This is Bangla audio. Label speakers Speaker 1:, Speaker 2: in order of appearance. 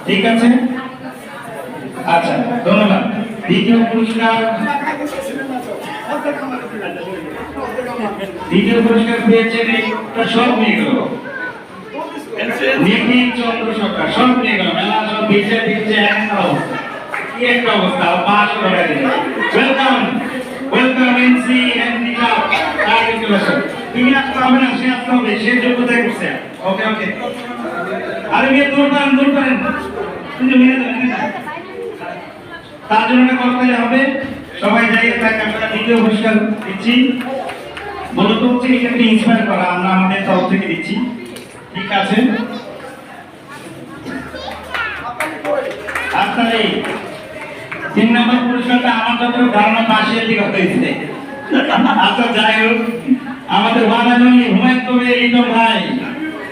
Speaker 1: ঠিক আছে, আচ্ছা ধন্যবাদ। দ্বিতীয় পুরস্কার পেয়েছেন একটা সব নিয়ে গেল নিখিল চন্দ্র সরকার, সব নিয়ে গেল মেলা, সব দিচ্ছে দিচ্ছে কি একটা অবস্থা। 500 টাকা দিল। Welcome welcome NC handicap articulation. তুমি আসতে হবে না, সে আসতে হবে, সে যোগ্যতায় করছে। ওকে ওকে, আরে মেয়ে দূর করেন দূর করেন, কিন্তু মেয়ে তার জন্য করতে হবে। সবাই জায়গায় থাকে, আমরা দ্বিতীয় পুরস্কার দিচ্ছি। মূলত হচ্ছে এটাকে ইন্সপায়ার করা, আমরা আমাদের তরফ থেকে দিচ্ছি। ঠিক আছে, আপনার এই 3 নম্বর পুরস্কারটা আমার যত ধারণা পাশের দিকে হয়েছে। আচ্ছা যাই হোক, আমাদের বাঙালি হুমায়ুন কবির লিটন ভাই